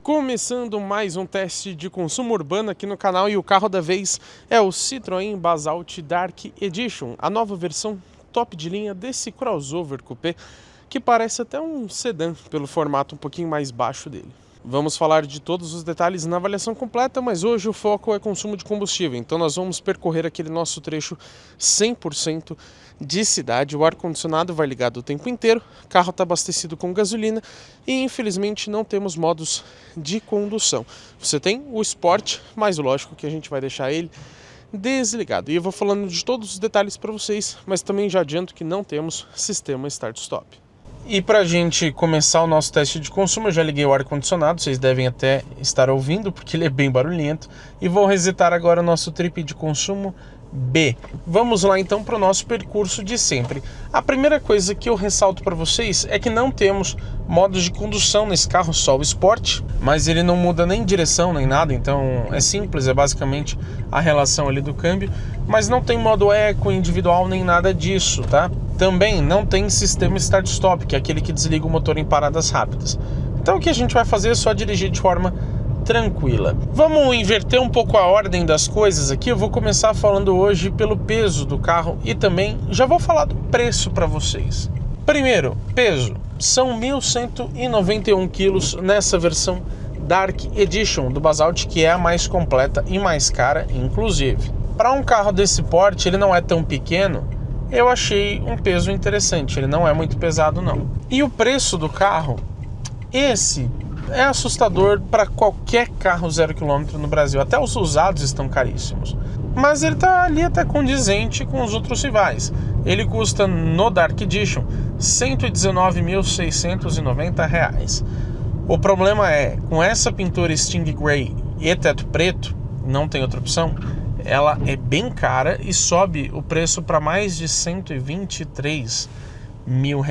Começando mais um teste de consumo urbano aqui no canal, e o carro da vez é o Citroën Basalt Dark Edition, a nova versão top de linha desse crossover coupé, que parece até um sedã pelo formato um pouquinho mais baixo dele. Vamos falar de todos os detalhes na avaliação completa, mas hoje o foco é consumo de combustível, então nós vamos percorrer aquele nosso trecho 100% de cidade. O ar-condicionado vai ligado o tempo inteiro, o carro está abastecido com gasolina e infelizmente não temos modos de condução. Você tem o Sport, mas lógico que a gente vai deixar ele desligado. E eu vou falando de todos os detalhes para vocês, mas também já adianto que não temos sistema Start-Stop. E para a gente começar o nosso teste de consumo, eu já liguei o ar-condicionado, vocês devem até estar ouvindo, porque ele é bem barulhento. E vou resetar agora o nosso trip de consumo B. Vamos lá então para o nosso percurso de sempre. A primeira coisa que eu ressalto para vocês é que não temos modos de condução nesse carro, só o Sport, mas ele não muda nem direção nem nada, então é simples, é basicamente a relação ali do câmbio, mas não tem modo eco individual nem nada disso, tá? Também não tem sistema Start-Stop, que é aquele que desliga o motor em paradas rápidas. Então o que a gente vai fazer é só dirigir de forma tranquila. Vamos inverter um pouco a ordem das coisas aqui. Eu vou começar falando hoje pelo peso do carro e também já vou falar do preço para vocês. Primeiro, peso. São 1.191 quilos nessa versão Dark Edition do Basalt, que é a mais completa e mais cara, inclusive. Para um carro desse porte, ele não é tão pequeno, eu achei um peso interessante, ele não é muito pesado não. E o preço do carro, esse é assustador para qualquer carro 0 km no Brasil, até os usados estão caríssimos. Mas ele está ali até condizente com os outros rivais. Ele custa no Dark Edition R$ 119.690. O problema é, com essa pintura Sting Grey e teto preto, não tem outra opção, ela é bem cara e sobe o preço para mais de R$ 123 mil.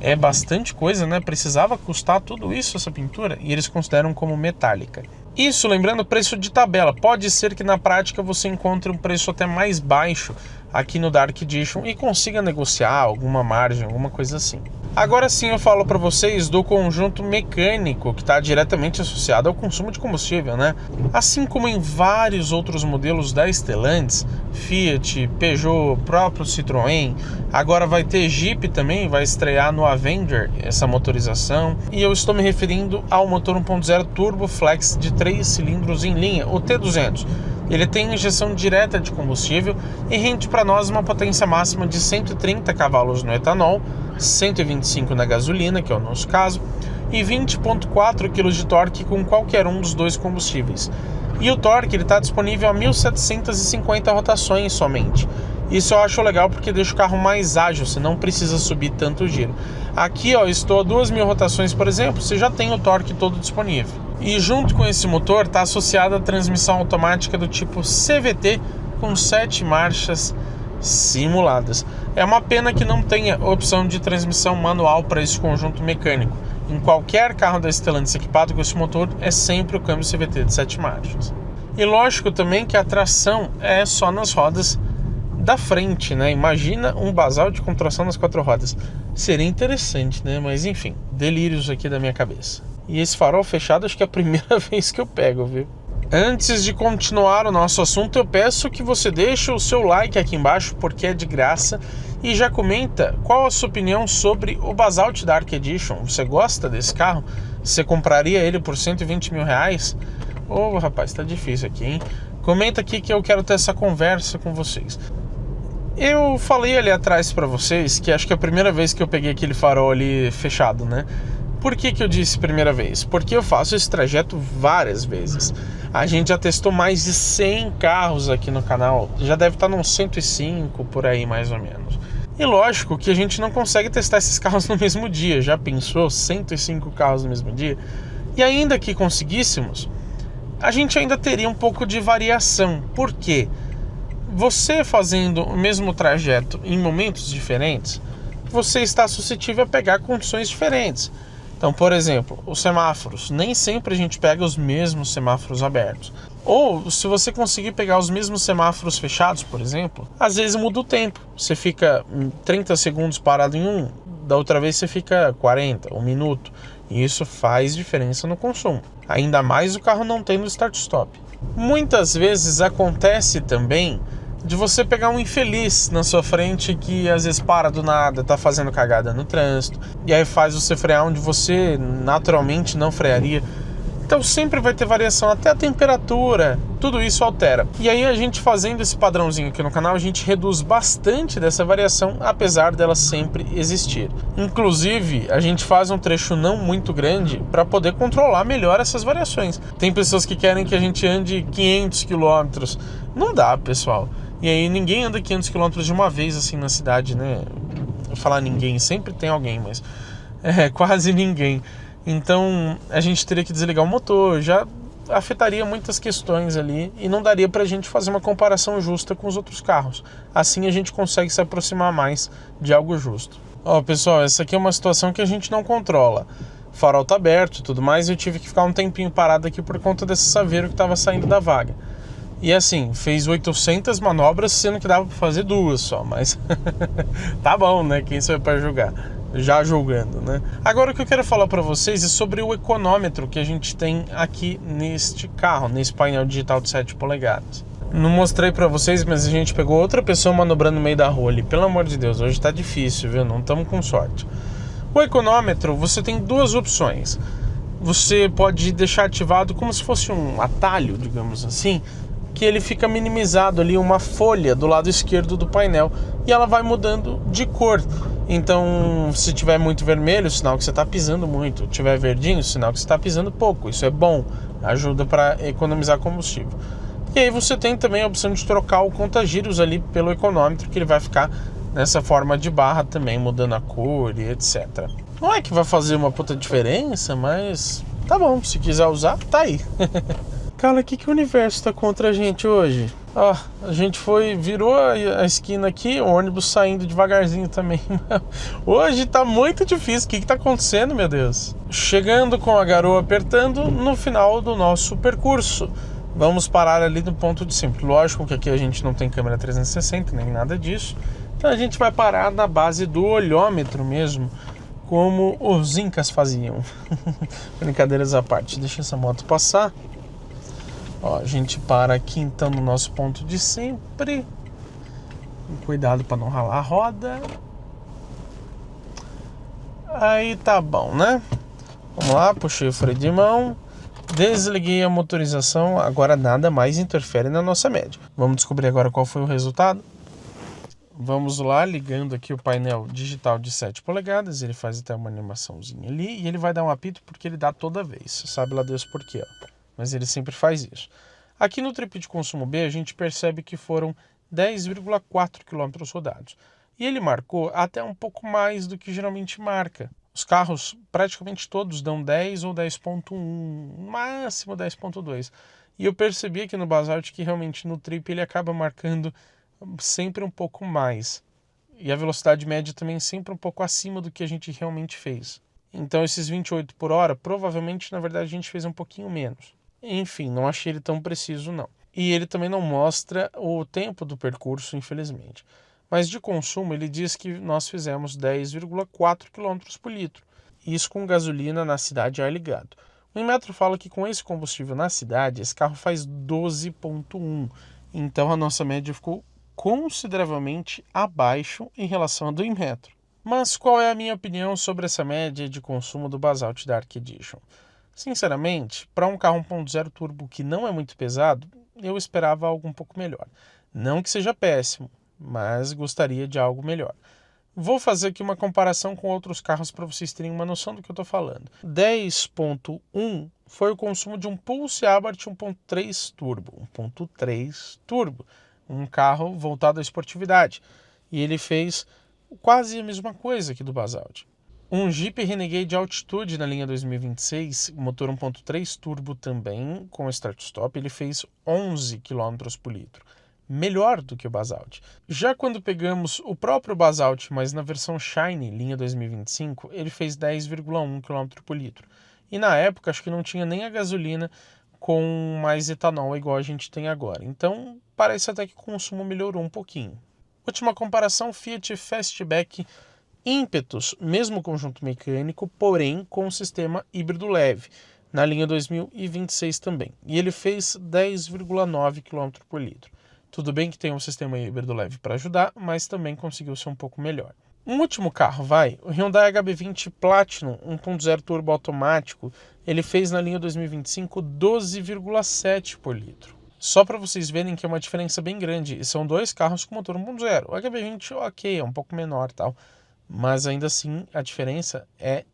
É bastante coisa, né? Precisava custar tudo isso essa pintura, e eles consideram como metálica. Isso, lembrando, preço de tabela. Pode ser que na prática você encontre um preço até mais baixo aqui no Dark Edition e consiga negociar alguma margem, alguma coisa assim. Agora sim eu falo para vocês do conjunto mecânico que está diretamente associado ao consumo de combustível, né? Assim como em vários outros modelos da Stellantis, Fiat, Peugeot, próprio Citroën, agora vai ter Jeep também, vai estrear no Avenger essa motorização. E eu estou me referindo ao motor 1.0 Turbo Flex de 3 cilindros em linha, o T200. Ele tem injeção direta de combustível e rende para nós uma potência máxima de 130 cavalos no etanol, 125 na gasolina, que é o nosso caso, e 20,4 kg de torque com qualquer um dos dois combustíveis. E o torque está disponível a 1.750 rotações somente. Isso eu acho legal porque deixa o carro mais ágil, você não precisa subir tanto giro. Aqui ó, estou a 2.000 rotações, por exemplo, você já tem o torque todo disponível. E junto com esse motor está associada a transmissão automática do tipo CVT com 7 marchas simuladas. É uma pena que não tenha opção de transmissão manual para esse conjunto mecânico. Em qualquer carro da Stellantis equipado com esse motor é sempre o câmbio CVT de 7 marchas. E lógico também que a tração é só nas rodas da frente, né? Imagina um Basalt com tração nas 4 rodas. Seria interessante, né? Mas enfim, delírios aqui da minha cabeça. E esse farol fechado acho que é a primeira vez que eu pego, viu? Antes de continuar o nosso assunto, eu peço que você deixe o seu like aqui embaixo, porque é de graça, e já comenta qual a sua opinião sobre o Basalt Dark Edition. Você gosta desse carro? Você compraria ele por 120 mil reais? Ô, rapaz, tá difícil aqui, hein? Comenta aqui que eu quero ter essa conversa com vocês. Eu falei ali atrás pra vocês que acho que é a primeira vez que eu peguei aquele farol ali fechado, né? Por que eu disse primeira vez? Porque eu faço esse trajeto várias vezes. A gente já testou mais de 100 carros aqui no canal. Já deve estar nos 105 por aí mais ou menos. E lógico que a gente não consegue testar esses carros no mesmo dia. Já pensou? 105 carros no mesmo dia? E ainda que conseguíssemos, a gente ainda teria um pouco de variação. Por quê? Você fazendo o mesmo trajeto em momentos diferentes, você está suscetível a pegar condições diferentes. Então, por exemplo, os semáforos, nem sempre a gente pega os mesmos semáforos abertos. Ou, se você conseguir pegar os mesmos semáforos fechados, por exemplo, às vezes muda o tempo. Você fica 30 segundos parado em um, da outra vez você fica 40, um minuto. E isso faz diferença no consumo. Ainda mais o carro não tendo start-stop. Muitas vezes acontece também de você pegar um infeliz na sua frente que às vezes para do nada, tá fazendo cagada no trânsito, e aí faz você frear onde você naturalmente não frearia. Então sempre vai ter variação, até a temperatura, tudo isso altera. E aí a gente fazendo esse padrãozinho aqui no canal, a gente reduz bastante dessa variação, apesar dela sempre existir. Inclusive, a gente faz um trecho não muito grande para poder controlar melhor essas variações. Tem pessoas que querem que a gente ande 500 km. Não dá, pessoal. E aí ninguém anda 500 km de uma vez assim na cidade, né? Vou falar ninguém, sempre tem alguém, mas quase ninguém. Então a gente teria que desligar o motor, já afetaria muitas questões ali e não daria pra gente fazer uma comparação justa com os outros carros. Assim a gente consegue se aproximar mais de algo justo. Ó, pessoal, essa aqui é uma situação que a gente não controla. O farol tá aberto e tudo mais, e eu tive que ficar um tempinho parado aqui por conta desse saveiro que estava saindo da vaga. E assim, fez 800 manobras, sendo que dava pra fazer 2 só, mas tá bom, né? Quem sou eu pra julgar? Já julgando, né? Agora o que eu quero falar para vocês é sobre o econômetro que a gente tem aqui neste carro, nesse painel digital de 7 polegadas. Não mostrei para vocês, mas a gente pegou outra pessoa manobrando no meio da rua ali. Pelo amor de Deus, hoje tá difícil, viu? Não estamos com sorte. O econômetro, você tem 2 opções. Você pode deixar ativado como se fosse um atalho, digamos assim, que ele fica minimizado ali, uma folha do lado esquerdo do painel, e ela vai mudando de cor. Então, se tiver muito vermelho, sinal que você está pisando muito. Se tiver verdinho, sinal que você está pisando pouco. Isso é bom, ajuda para economizar combustível. E aí você tem também a opção de trocar o conta-giros ali pelo econômetro, que ele vai ficar nessa forma de barra também, mudando a cor e etc. Não é que vai fazer uma puta diferença, mas tá bom, se quiser usar, tá aí. Cara, o que o universo tá contra a gente hoje? A gente virou a esquina aqui, o ônibus saindo devagarzinho também. Hoje tá muito difícil, o que tá acontecendo, meu Deus? Chegando com a garoa apertando no final do nosso percurso. Vamos parar ali no ponto de sempre. Lógico que aqui a gente não tem câmera 360, nem nada disso. Então a gente vai parar na base do olhômetro mesmo, como os incas faziam. Brincadeiras à parte, deixa essa moto passar. Ó, a gente para aqui então no nosso ponto de sempre. Cuidado para não ralar a roda. Aí tá bom, né? Vamos lá, puxei o freio de mão. Desliguei a motorização. Agora nada mais interfere na nossa média. Vamos descobrir agora qual foi o resultado. Vamos lá, ligando aqui o painel digital de 7 polegadas. Ele faz até uma animaçãozinha ali. E ele vai dar um apito porque ele dá toda vez. Sabe lá Deus por quê, ó. Mas ele sempre faz isso. Aqui no trip de consumo B, a gente percebe que foram 10,4 km rodados. E ele marcou até um pouco mais do que geralmente marca. Os carros, praticamente todos, dão 10 ou 10,1, máximo 10,2. E eu percebi aqui no Basalt que realmente no trip ele acaba marcando sempre um pouco mais. E a velocidade média também sempre um pouco acima do que a gente realmente fez. Então esses 28 por hora, provavelmente, na verdade, a gente fez um pouquinho menos. Enfim, não achei ele tão preciso, não. E ele também não mostra o tempo do percurso, infelizmente. Mas de consumo, ele diz que nós fizemos 10,4 km por litro. Isso com gasolina na cidade a ar ligado. O Inmetro fala que com esse combustível na cidade, esse carro faz 12,1. Então a nossa média ficou consideravelmente abaixo em relação à do Inmetro. Mas qual é a minha opinião sobre essa média de consumo do Basalt Dark Edition? Sinceramente, para um carro 1.0 turbo que não é muito pesado, eu esperava algo um pouco melhor. Não que seja péssimo, mas gostaria de algo melhor. Vou fazer aqui uma comparação com outros carros para vocês terem uma noção do que eu estou falando. 10.1 foi o consumo de um Pulse Abarth 1.3 Turbo. 1.3 Turbo, um carro voltado à esportividade. E ele fez quase a mesma coisa aqui do Basalt. Um Jeep Renegade Altitude na linha 2026, motor 1.3 turbo também, com start-stop, ele fez 11 km por litro. Melhor do que o Basalt. Já quando pegamos o próprio Basalt, mas na versão Shine, linha 2025, ele fez 10,1 km por litro. E na época, acho que não tinha nem a gasolina com mais etanol igual a gente tem agora. Então, parece até que o consumo melhorou um pouquinho. Última comparação, Fiat Fastback ímpetos, mesmo conjunto mecânico, porém com sistema híbrido leve, na linha 2026 também. E ele fez 10,9 km por litro. Tudo bem que tem um sistema híbrido leve para ajudar, mas também conseguiu ser um pouco melhor. Um último carro, o Hyundai HB20 Platinum 1.0 turbo automático, ele fez na linha 2025 12,7 por litro. Só para vocês verem que é uma diferença bem grande, e são dois carros com motor 1.0. O HB20, ok, é um pouco menor, tal, mas ainda assim a diferença é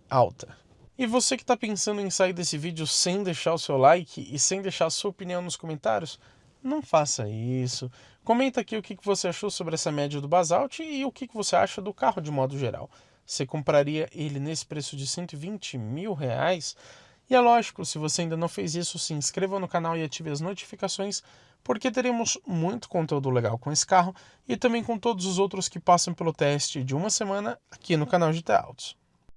alta. E você que está pensando em sair desse vídeo sem deixar o seu like e sem deixar a sua opinião nos comentários, não faça isso. Comenta aqui o que você achou sobre essa média do Basalt e o que você acha do carro de modo geral. Você compraria ele nesse preço de 120 mil reais? E é lógico, se você ainda não fez isso, se inscreva no canal e ative as notificações, porque teremos muito conteúdo legal com esse carro e também com todos os outros que passam pelo teste de uma semana aqui no canal GT Autos.